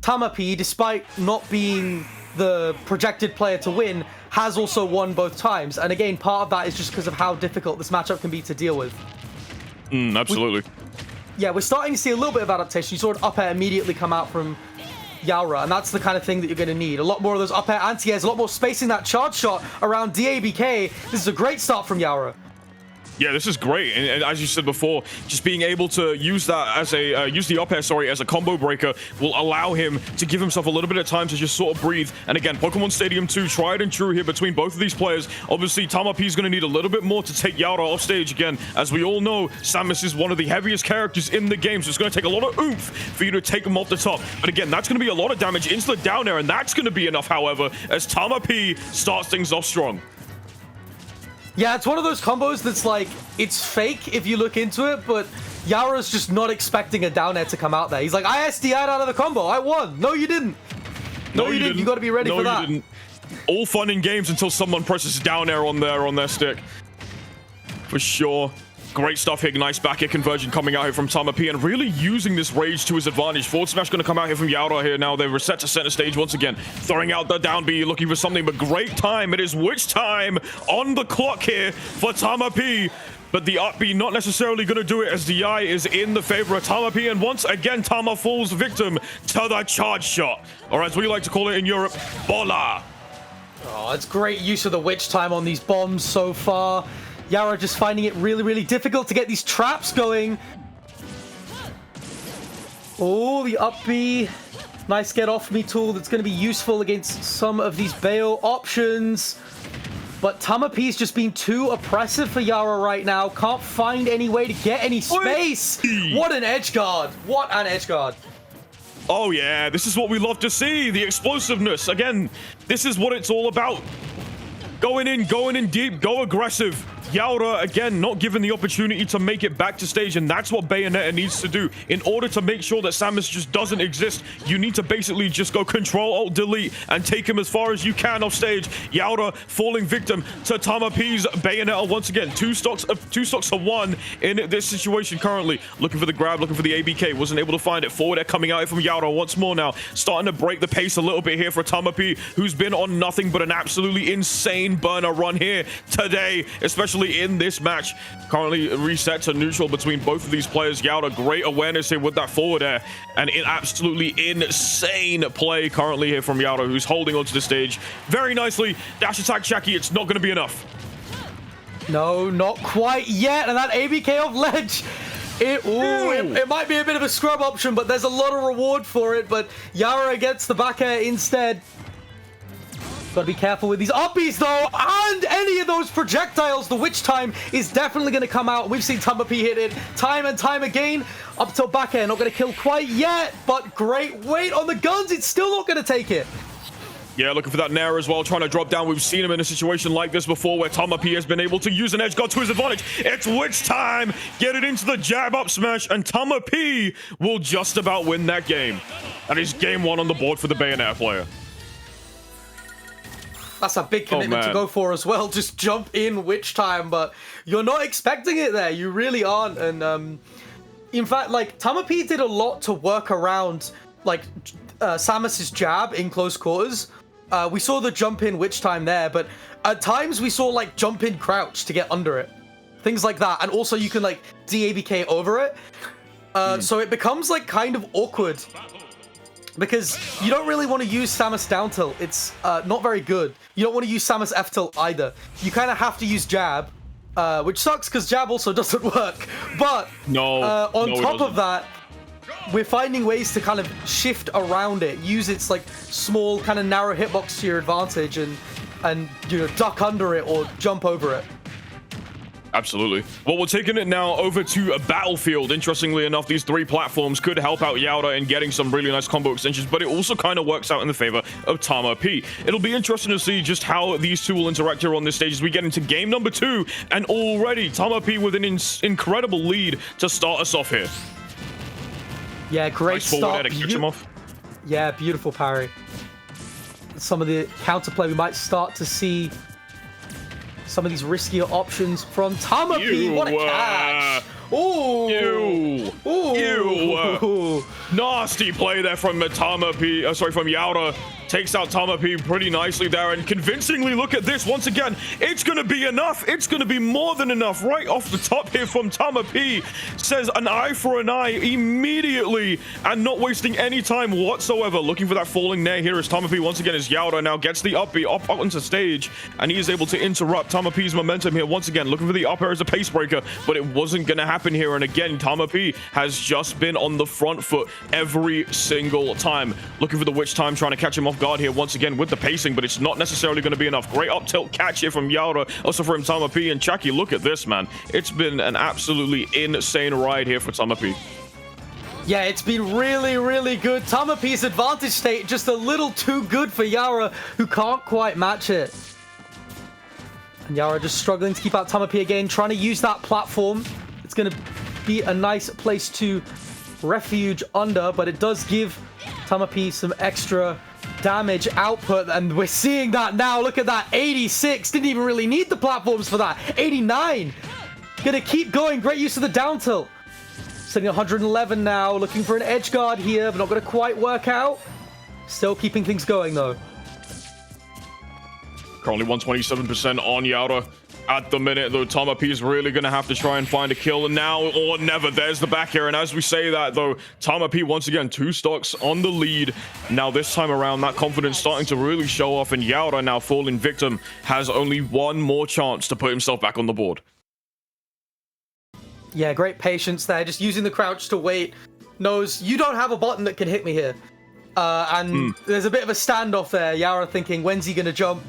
TamaP, despite not being the projected player to win, has also won both times. And again, part of that is just because of how difficult this matchup can be to deal with. Absolutely. We're starting to see a little bit of adaptation. You saw an up air immediately come out from Yaura, and that's the kind of thing that you're going to need. A lot more of those up air anti-airs, a lot more spacing that charge shot around DABK. This is a great start from Yaura. Yeah, this is great, and as you said before, just being able to use that as a use the up air, as a combo breaker will allow him to give himself a little bit of time to just sort of breathe. And again, Pokemon Stadium 2, tried and true here between both of these players. Obviously, TamaP is going to need a little bit more to take Yaura off stage again. As we all know, Samus is one of the heaviest characters in the game, so it's going to take a lot of oomph for you to take him off the top. But again, that's going to be a lot of damage into the down air, and that's going to be enough, however, as TamaP starts things off strong. Yeah, it's one of those combos that's like, it's fake if you look into it, but Yaura's just not expecting a down air to come out there. He's like, I SDI'd out of the combo. I won. No, you didn't. No, you didn't. You got to be ready for that. You didn't. All fun in games until someone presses down air on their stick. For sure. Great stuff here. Nice back air conversion coming out here from TamaP and really using this rage to his advantage. Forward smash going to come out here from Yaura here now. They reset to center stage once again. Throwing out the down B, looking for something, but great time. It is witch time on the clock here for TamaP. But the up B not necessarily going to do it as the eye is in the favor of TamaP. And once again, Tama falls victim to the charge shot. Or as we like to call it in Europe, Bola. Oh, it's great use of the witch time on these bombs so far. Yaura just finding it really, really difficult to get these traps going. Oh, the up B. Nice get off me tool that's going to be useful against some of these Bayo options. But TamaP's just being too oppressive for Yaura right now. Can't find any way to get any space. What an edge guard. What an edge guard. Oh yeah, this is what we love to see. The explosiveness. Again, this is what it's all about. Going in deep, go aggressive. Yaura, again, not given the opportunity to make it back to stage, and that's what Bayonetta needs to do. In order to make sure that Samus just doesn't exist, you need to basically just go Control-Alt-Delete and take him as far as you can off stage. Yaura falling victim to TamaP's Bayonetta once again. Two stocks to one in this situation currently. Looking for the grab, looking for the ABK. Wasn't able to find it. Forward air coming out from Yaura once more now. Starting to break the pace a little bit here for TamaP, who's been on nothing but an absolutely insane burner run here today, especially in this match. Currently reset to neutral between both of these players. Yaura, great awareness here with that forward air, and an absolutely insane play currently here from Yaura, who's holding onto the stage very nicely. Dash attack, Shaki, it's not going to be enough. No, not quite yet, and that ABK off ledge. It might be a bit of a scrub option, but there's a lot of reward for it. But Yaura gets the back air instead. Gotta be careful with these upbeats though, and any of those projectiles. The witch time is definitely going to come out. We've seen TamaP hit it time and time again. Up till back air, not going to kill quite yet, but great weight on the guns. It's still not going to take it. Yeah, looking for that Nair as well, trying to drop down. We've seen him in a situation like this before where TamaP has been able to use an edge guard to his advantage. It's witch time. Get it into the jab up smash, and TamaP will just about win that game. That is game one on the board for the Bayonetta player. That's a big commitment to go for as well. Just jump in witch time, but you're not expecting it there. You really aren't. And in fact, like, TamaP did a lot to work around like Samus's jab in close quarters. We saw the jump in witch time there, but at times we saw like jump in crouch to get under it. Things like that. And also you can like DABK over it. So it becomes like kind of awkward, because you don't really want to use Samus down tilt. It's not very good. You don't want to use Samus F tilt either. You kind of have to use jab, which sucks because jab also doesn't work. But on top of that, we're finding ways to kind of shift around it, use its like small kind of narrow hitbox to your advantage, and you know, duck under it or jump over it. Absolutely. Well, we're taking it now over to a Battlefield. Interestingly enough, these three platforms could help out Yaura in getting some really nice combo extensions, but it also kind of works out in the favor of TamaP. It'll be interesting to see just how these two will interact here on this stage as we get into game number 2, and already TamaP with an incredible lead to start us off here. Yeah, great nice forward air to catch him off. Yeah, beautiful parry. Some of the counterplay we might start to see. Some of these riskier options from TamaP. What a catch! Ooh! Ew! Ooh! Ew! Nasty play there from from Yaura. Takes out TamaP pretty nicely there, and convincingly, look at this. Once again, it's going to be enough. It's going to be more than enough. Right off the top here from TamaP. Says an eye for an eye immediately, and not wasting any time whatsoever. Looking for that falling nair here as TamaP once again as Yaura now gets the up B up onto stage, and he is able to interrupt TamaP's momentum here once again. Looking for the up air as a pace breaker, but it wasn't going to happen here. And again, TamaP has just been on the front foot every single time. Looking for the witch time, trying to catch him off guard here once again with the pacing, but it's not necessarily going to be enough. Great up tilt catch here from Yaura, also from TamaP. And Chucky, look at this, man. It's been an absolutely insane ride here for TamaP. Yeah, it's been really, really good. TamaP's advantage state just a little too good for Yaura, who can't quite match it. And Yaura just struggling to keep out TamaP again, trying to use that platform. It's going to be a nice place to refuge under, but it does give TamaP some extra damage output, and we're seeing that now. Look at that, 86. Didn't even really need the platforms for that. 89. Gonna keep going. Great use of the down tilt. Sitting at 111 now, looking for an edge guard here, but not gonna quite work out. Still keeping things going though. Currently 127% on Yaura at the minute, though. TamaP is really going to have to try and find a kill now or never. There's the back air, and as we say that, though, TamaP once again 2 stocks on the lead. Now this time around, that confidence starting to really show off, and Yaura, now falling victim, has only one more chance to put himself back on the board. Yeah, great patience there, just using the crouch to wait. Knows you don't have a button that can hit me here. There's a bit of a standoff there. Yaura thinking, when's he going to jump?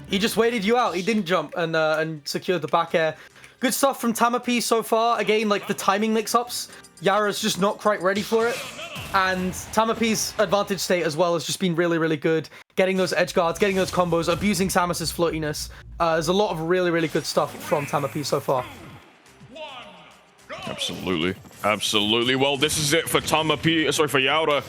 He just waited you out. He didn't jump and secured the back air. Good stuff from TamaP so far. Again, like the timing mix-ups, Yaura's just not quite ready for it. And TamaP's advantage state as well has just been really, really good. Getting those edge guards, getting those combos, abusing Samus's floatiness. There's a lot of really, really good stuff from TamaP so far. Absolutely. Absolutely. Well, this is it for for Yaura.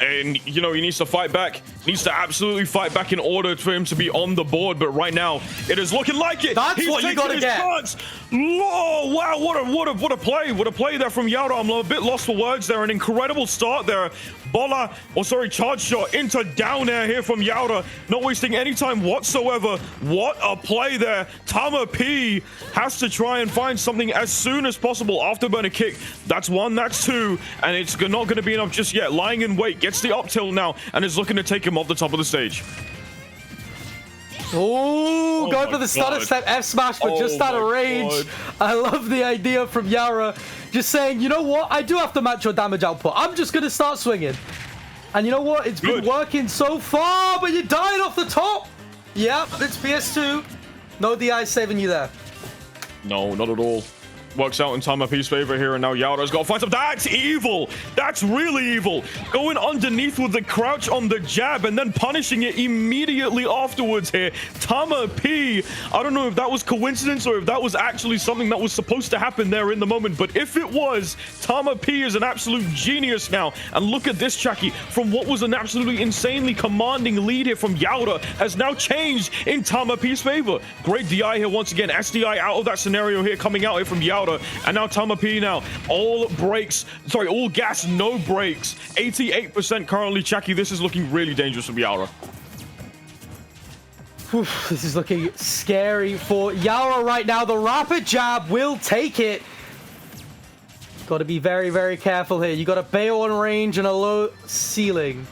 And, you know, he needs to fight back. He needs to absolutely fight back in order for him to be on the board. But right now, it is looking like it. That's what you gotta get. Chance. Oh, wow, what a play. What a play there from Yaura. I'm a bit lost for words there. An incredible start there. Charge shot into down air here from Yaura. Not wasting any time whatsoever. What a play there. TamaP has to try and find something as soon as possible. Afterburner kick. That's 1, that's 2. And it's not going to be enough just yet. Lying in wait. Gets the up tilt now and is looking to take him off the top of the stage. Oh, going for the stutter step F smash, but just out of range. God. I love the idea from Yaura. Just saying, you know what? I do have to match your damage output. I'm just going to start swinging. And you know what? It's been working so far, but you died off the top. Yep, it's PS2. No DI saving you there. No, not at all. Works out in TamaP's favor here, and now Yaura's got to find some. That's evil. That's really evil. Going underneath with the crouch on the jab and then punishing it immediately afterwards here. TamaP, I don't know if that was coincidence or if that was actually something that was supposed to happen there in the moment, but if it was, TamaP is an absolute genius now. And look at this, Chucky. From what was an absolutely insanely commanding lead here from Yaura has now changed in TamaP's favor. Great DI here once again. SDI out of that scenario here, coming out here from Yaura. And now TamaP now, all gas, no brakes. 88% currently, Chucky. This is looking really dangerous for Yaura. This is looking scary for Yaura right now. The rapid jab will take it. Got to be very, very careful here. You got a Bayo on range and a low ceiling.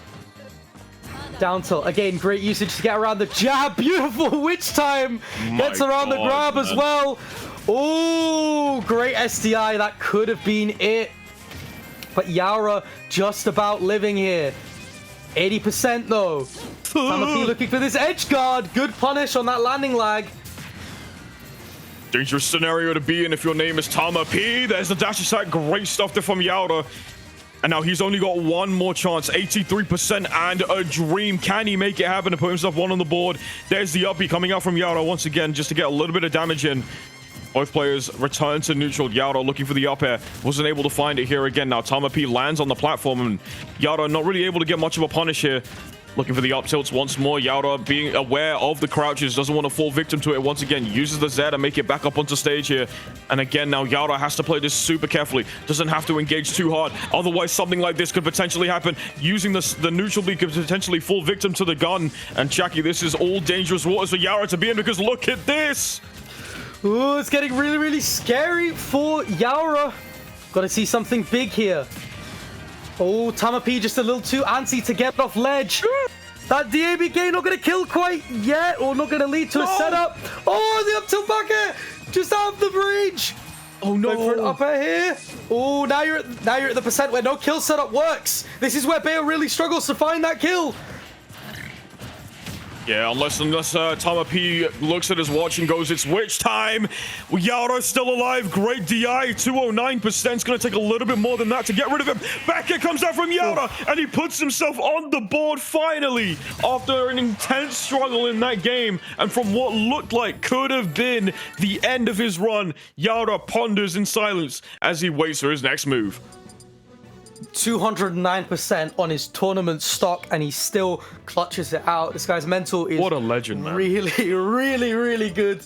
Down tilt. Again, great usage to get around the jab. Beautiful witch time. Gets around the grab as well. Oh, great SDI. That could have been it. But Yaura just about living here. 80% though. TamaP looking for this edge guard. Good punish on that landing lag. Dangerous scenario to be in if your name is TamaP. There's the dash attack. Great stuff there from Yaura. And now he's only got one more chance. 83% and a dream. Can he make it happen to put himself one on the board? There's the uppie coming out from Yaura once again just to get a little bit of damage in. Both players return to neutral. Yaura looking for the up air. Wasn't able to find it here again. Now TamaP lands on the platform and Yaura not really able to get much of a punish here. Looking for the up tilts once more. Yaura being aware of the crouches, doesn't want to fall victim to it once again. Uses the Z to make it back up onto stage here. And again, now Yaura has to play this super carefully. Doesn't have to engage too hard. Otherwise, something like this could potentially happen. Using the neutral beat could potentially fall victim to the gun. And Chucky, this is all dangerous waters for Yaura to be in, because look at this. Ooh, it's getting really, really scary for Yaura. Got to see something big here. Oh, TamaP just a little too antsy to get off ledge. That DABK not going to kill quite yet, or not going to lead to a setup. Oh, the up tilt back air just out of the bridge. Oh no! For an up air here. Oh, now you're at the percent where no kill setup works. This is where Bayo really struggles to find that kill. Yeah, unless TamaP looks at his watch and goes, it's witch time. Yaura's still alive. Great DI. 209%. It's going to take a little bit more than that to get rid of him. Back here comes out from Yaura, and he puts himself on the board finally after an intense struggle in that game. And from what looked like could have been the end of his run, Yaura ponders in silence as he waits for his next move. 209% on his tournament stock, and he still clutches it out. This guy's mental is what a legend, man. Really, really, really good.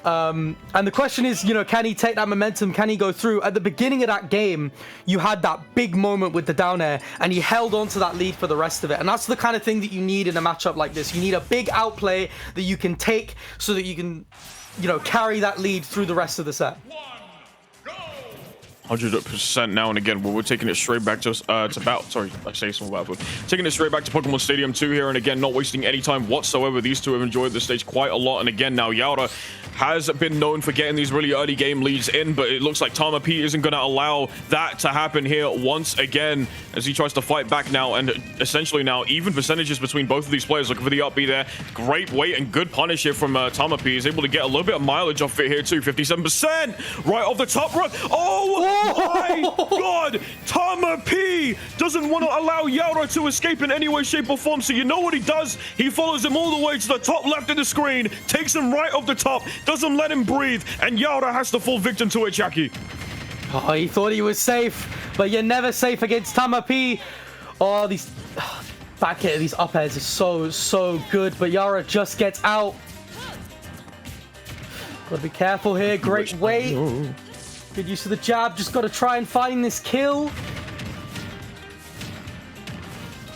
And the question is, you know, can he take that momentum? Can he go through? At the beginning of that game, you had that big moment with the down air, and he held on to that lead for the rest of it. And that's the kind of thing that you need in a matchup like this. You need a big outplay that you can take so that you can, you know, carry that lead through the rest of the set. 100% now, and again, we're taking it straight back to taking it straight back to Pokemon Stadium 2 here, and again, not wasting any time whatsoever. These two have enjoyed the stage quite a lot, and again, now Yaura has been known for getting these really early game leads in, but it looks like TamaP isn't going to allow that to happen here once again as he tries to fight back now, and essentially now even percentages between both of these players. Looking for the up B there. Great weight and good punish here from TamaP. He's able to get a little bit of mileage off it here too. 57% right off the top run. Oh my god! TamaP doesn't want to allow Yaura to escape in any way, shape, or form. So you know what he does? He follows him all the way to the top left of the screen, takes him right off the top, doesn't let him breathe, and Yaura has to fall victim to it, Jackie. Oh, he thought he was safe, but you're never safe against TamaP. Oh, these back hit, these up airs are so good, but Yaura just gets out. Gotta be careful here. Great weight. Good use of the jab. Just gotta try and find this kill.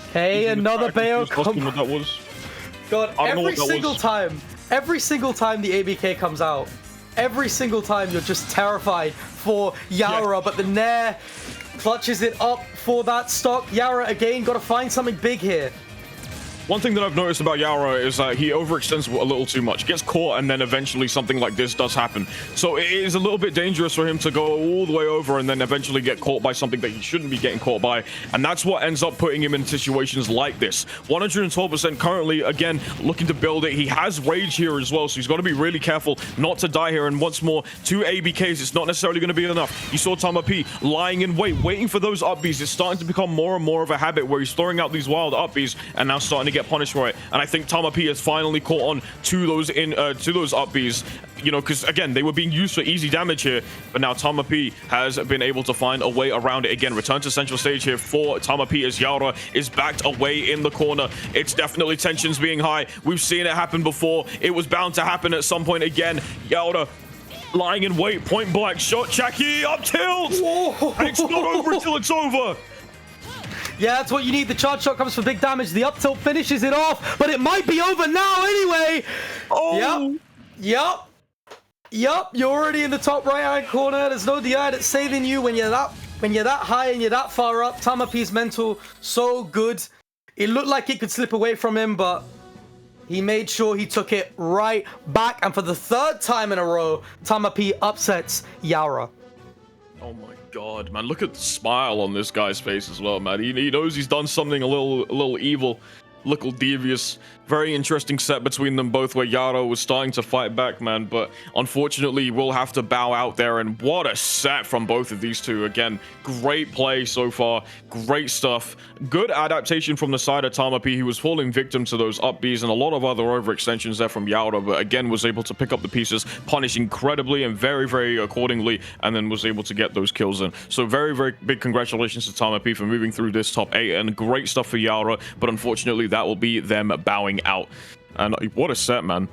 Okay, another Bayo come. What that was. God, every single time the ABK comes out, every single time you're just terrified for Yaura, yeah. But the Nair clutches it up for that stock. Yaura again, got to find something big here. One thing that I've noticed about Yaura is that he overextends a little too much, gets caught, and then eventually something like this does happen. So it is a little bit dangerous for him to go all the way over and then eventually get caught by something that he shouldn't be getting caught by. And that's what ends up putting him in situations like this. 112% currently, again, looking to build it. He has rage here as well, so he's got to be really careful not to die here. And once more, 2 ABKs, it's not necessarily going to be enough. You saw TamaP lying in wait, waiting for those up Bs. It's starting to become more and more of a habit where he's throwing out these wild up Bs and now starting to get punished for it. And I think TamaP has finally caught on to those up Bs, you know, because again, they were being used for easy damage here, but now TamaP has been able to find a way around it. Again, return to central stage here for TamaP as Yaura is backed away in the corner. It's definitely tensions being high. We've seen it happen before. It was bound to happen at some point again. Yaura lying in wait, point blank shot, Chucky up tilt. Whoa. And it's not over until it's over. Yeah, that's what you need. The charge shot comes for big damage. The up tilt finishes it off, but it might be over now anyway. Oh. Yep. You're already in the top right-hand corner. There's no DI that's saving you when you're that high and you're that far up. TamaP's mental so good. It looked like it could slip away from him, but he made sure he took it right back. And for the 3rd time in a row, TamaP upsets Yaura. Oh my god, man, look at the smile on this guy's face as well, man. He knows he's done something a little evil, a little devious. Very interesting set between them both where Yaura was starting to fight back, man, but unfortunately we'll have to bow out there. And what a set from both of these two. Again, great play so far, great stuff. Good adaptation from the side of TamaP. He was falling victim to those up Bs and a lot of other overextensions there from Yaura, but again was able to pick up the pieces, punish incredibly and very, very accordingly, and then was able to get those kills in. So very, very big congratulations to TamaP for moving through this top 8, and great stuff for Yaura, but unfortunately that will be them bowing out. And what a set, man.